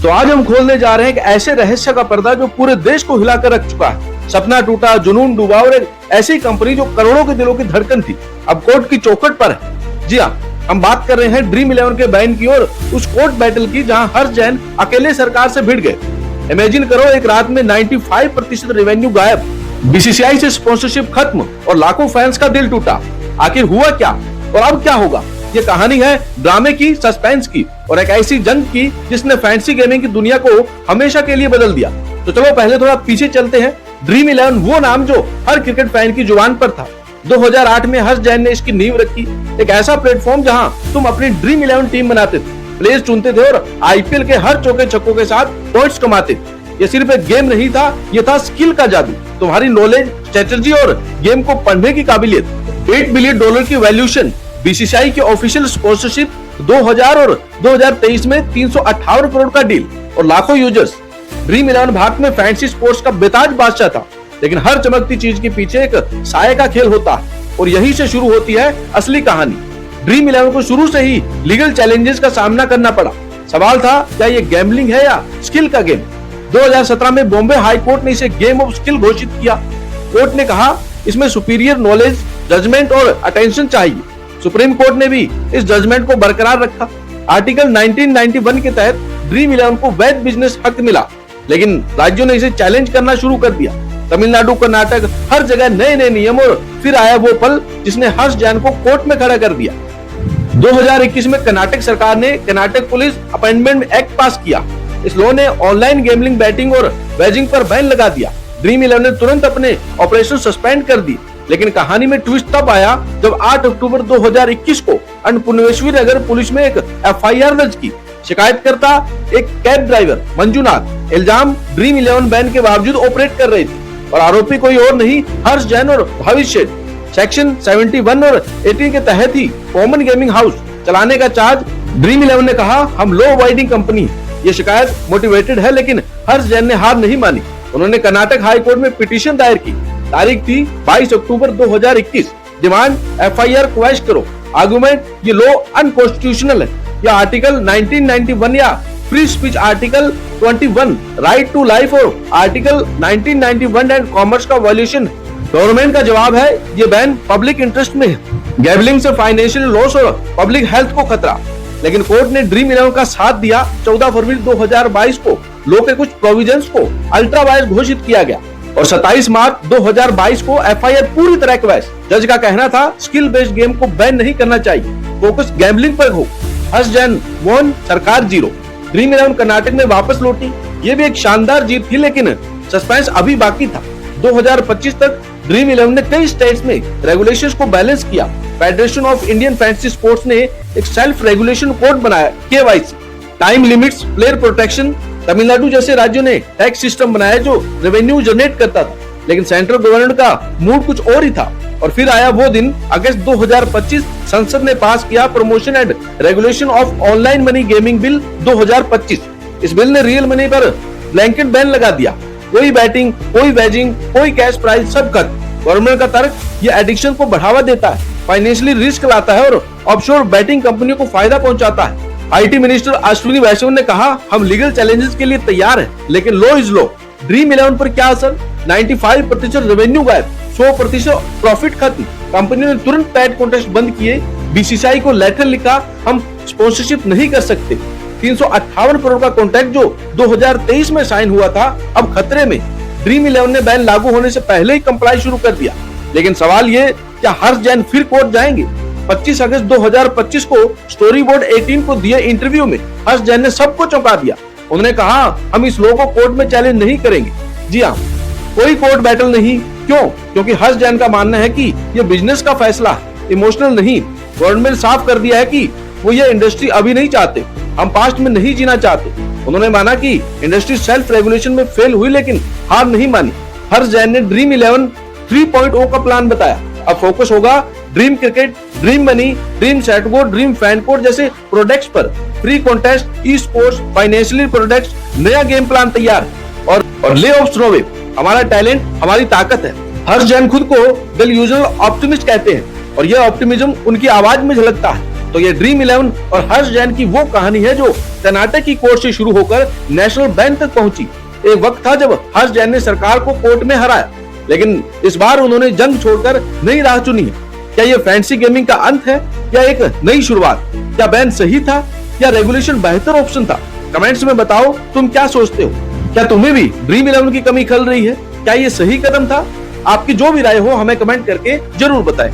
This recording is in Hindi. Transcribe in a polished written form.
तो आज हम खोलने जा रहे हैं एक ऐसे रहस्य का पर्दा जो पूरे देश को हिलाकर रख चुका है। सपना टूटा, जुनून डूबा और एक ऐसी कंपनी जो करोड़ों के दिलों की धड़कन थी, अब कोर्ट की चौखट पर है। जी हाँ, हम बात कर रहे हैं ड्रीम 11 के बैन की और उस कोर्ट बैटल की जहां हर्ष जैन अकेले सरकार से भिड़ गए। इमेजिन करो, एक रात में 95% रेवेन्यू गायब, बीसीसीआई से स्पॉन्सरशिप खत्म और लाखों फैंस का दिल टूटा। आखिर हुआ क्या और अब क्या होगा? ये कहानी है ड्रामे की, सस्पेंस की और एक ऐसी जंग की जिसने फैंसी गेमिंग की दुनिया को हमेशा के लिए बदल दिया। तो चलो पहले थोड़ा पीछे चलते हैं। ड्रीम 11 वो नाम जो हर क्रिकेट फैन की जुबान पर था। 2008 में हर्ष जैन ने इसकी नींव रखी, एक ऐसा प्लेटफॉर्म जहां तुम अपनी ड्रीम 11 टीम बनाते थे, प्लेयर्स चुनते थे और आईपीएल के हर चौके छक्कों के साथ पॉइंट्स कमाते थे। ये सिर्फ एक गेम नहीं था, ये था स्किल का जादू, तुम्हारी नॉलेज, स्ट्रेटजी और गेम को पढ़ने की काबिलियत। $8 बिलियन की वैल्यूएशन, बीसीसीआई की ऑफिशियल स्पॉन्सरशिप, 2000 और 2023 में 358 करोड़ का डील और लाखों यूजर्स। ड्रीम 11 भारत में फैंसी स्पोर्ट्स का बेताज बादशाह था, लेकिन हर चमकती चीज के पीछे एक साये का खेल होता है और यहीं से शुरू होती है असली कहानी। ड्रीम 11 को शुरू से ही लीगल चैलेंजेस का सामना करना पड़ा। सवाल था, क्या ये गैम्बलिंग है या स्किल का गेम? 2017 में बॉम्बे हाई कोर्ट ने इसे गेम ऑफ स्किल घोषित किया। कोर्ट ने कहा इसमें सुपीरियर नॉलेज, जजमेंट और अटेंशन चाहिए। सुप्रीम कोर्ट ने भी इस जजमेंट को बरकरार रखा। आर्टिकल 1991 के तहत ड्रीम 11 को वैध बिजनेस हक मिला, लेकिन राज्यों ने इसे चैलेंज करना शुरू कर दिया। तमिलनाडु, कर्नाटक, हर जगह नए नए नियम और फिर आया वो पल जिसने हर्ष जैन को कोर्ट में खड़ा कर दिया। 2021 में कर्नाटक सरकार ने कर्नाटक पुलिस अपॉइंटमेंट एक्ट पास किया। इस लॉ ने ऑनलाइन गेमलिंग, बैटिंग और वेजिंग पर बैन लगा दिया। ड्रीम 11 ने तुरंत अपने ऑपरेशन सस्पेंड कर दी, लेकिन कहानी में ट्विस्ट तब आया जब 8 अक्टूबर 2021 को अन्नपूर्णेश्वरी नगर पुलिस में एक एफआईआर दर्ज की। शिकायतकर्ता एक कैब ड्राइवर मंजुनाथ, इल्जाम ड्रीम 11 बैन के बावजूद ऑपरेट कर रहे थे और आरोपी कोई और नहीं, हर्ष जैन और भविष्य। सेक्शन 71 और 18 के तहत ही कॉमन गेमिंग हाउस चलाने का चार्ज। ड्रीम 11 ने कहा हम लॉ अवॉइडिंग कंपनी है। ये शिकायत मोटिवेटेड है, लेकिन हर्ष जैन ने हार नहीं मानी। उन्होंने कर्नाटक हाई कोर्ट में पिटीशन दायर की। तारीख थी 22 अक्टूबर 2021। डिमांड, एफआईआर क्वैश करो। आर्गुमेंट, ये लॉ अनकॉन्स्टिट्यूशनल है, या आर्टिकल 1991 या free speech article 21 right to life और आर्टिकल 1991 एंड कॉमर्स का वॉल्यूशन। गवर्नमेंट का जवाब है ये बैन पब्लिक इंटरेस्ट में है, गैम्बलिंग से फाइनेंशियल लॉस और पब्लिक हेल्थ को खतरा। लेकिन कोर्ट ने ड्रीम 11 का साथ दिया। 14 फरवरी 2022 को लॉ के कुछ प्रोविजंस को अल्ट्रा वायस घोषित किया गया और 27 मार्च 2022 को एफआईआर पूरी तरह क्वैश। जज का कहना था स्किल बेस्ड गेम को बैन नहीं करना चाहिए, फोकस गैम्बलिंग पर हो। हर्ष जैन वॉन, सरकार जीरो। ड्रीम 11 कर्नाटक में वापस लौटी। ये भी एक शानदार जीत थी, लेकिन सस्पेंस अभी बाकी था। 2025 तक ड्रीम 11 ने कई स्टेट्स में रेगुलेशंस को बैलेंस किया। Federation of Indian fancy sports ने एक सेल्फ रेगुलेशन कोड बनाया, KYC, time limits, player protection. Tamil Nadu जैसे राज्यों ने टैक्स सिस्टम बनाया जो रेवेन्यू जनरेट करता था, लेकिन सेंट्रल गवर्नमेंट का मूड कुछ और ही था। और फिर आया वो दिन, अगस्त 2025, संसद ने पास किया promotion and regulation of online money gaming bill 2025। इस बिल ने रियल मनी पर ब्लैंकेट बैन लगा दिया। कोई बैटिंग, कोई वेजिंग, कोई कैश प्राइज, सब खत्म। गवर्नमेंट का तर्क, ये एडिक्शन को बढ़ावा देता है, फाइनेंशियली रिस्क लाता है और ऑफशोर बैटिंग कंपनियों को फायदा पहुंचाता है। आईटी मिनिस्टर अश्विनी वैष्णव ने कहा हम लीगल चैलेंजेस के लिए तैयार हैं, लेकिन लॉ इज लॉ। ड्रीम 11 पर क्या असर? 95% रेवेन्यू गायब, 100% प्रॉफिट खत्म। कंपनी ने तुरंत पैड कॉन्टेस्ट बंद किए, बीसीसीआई को लेटर लिखा हम स्पॉन्सरशिप नहीं कर सकते। 358 करोड़ का कॉन्ट्रैक्ट जो 2023 में साइन हुआ था अब खतरे में। ड्रीम 11 ने बैन लागू होने से पहले ही कंप्लाई शुरू कर दिया, लेकिन सवाल ये, क्या हर्ष जैन फिर कोर्ट जाएंगे? 25 अगस्त 2025 को स्टोरी बोर्ड 18 को दिए इंटरव्यू में हर्ष जैन ने सबको चौंका दिया। उन्होंने कहा हम इस लॉ को कोर्ट में चैलेंज नहीं करेंगे। जी हाँ, कोई कोर्ट बैटल नहीं। क्यों? क्योंकि हर्ष जैन का मानना है कि ये बिजनेस का फैसला है, इमोशनल नहीं। गवर्नमेंट साफ कर दिया है कि वो ये इंडस्ट्री अभी नहीं चाहते, हम पास्ट में नहीं जीना चाहते। उन्होंने माना कि इंडस्ट्री सेल्फ रेगुलेशन में फेल हुई, लेकिन हार नहीं मानी। हर्ष जैन ने ड्रीम 11 3.0 का प्लान बताया। अब फोकस होगा Dream Cricket, Dream Money, Dream SetGo, Dream Fan Code जैसे प्रोडक्ट्स पर। Free contest, e sports, financially products, नया गेम प्लान तैयार और ले ऑफ स्नोवे। हमारा टैलेंट हमारी ताकत है। हर्ष जैन खुद को द यूजुअल ऑप्टिमिस्ट कहते हैं और यह ऑप्टिमिज्म उनकी आवाज में झलकता है। तो ये ड्रीम 11 और हर्ष जैन की वो कहानी है जो कर्नाटक की कोर्ट से शुरू होकर नेशनल बैंक तक पहुंची। एक वक्त था जब हर्ष जैन ने सरकार को कोर्ट में हराया, लेकिन इस बार उन्होंने जंग छोड़कर नई राह चुनी है। क्या ये फैंसी गेमिंग का अंत है या एक नई शुरुआत? क्या बैन सही था या रेगुलेशन बेहतर ऑप्शन था? कमेंट्स में बताओ तुम क्या सोचते हो। क्या तुम्हें भी ड्रीम 11 की कमी खल रही है? क्या ये सही कदम था? आपकी जो भी राय हो हमें कमेंट करके जरूर बताएं।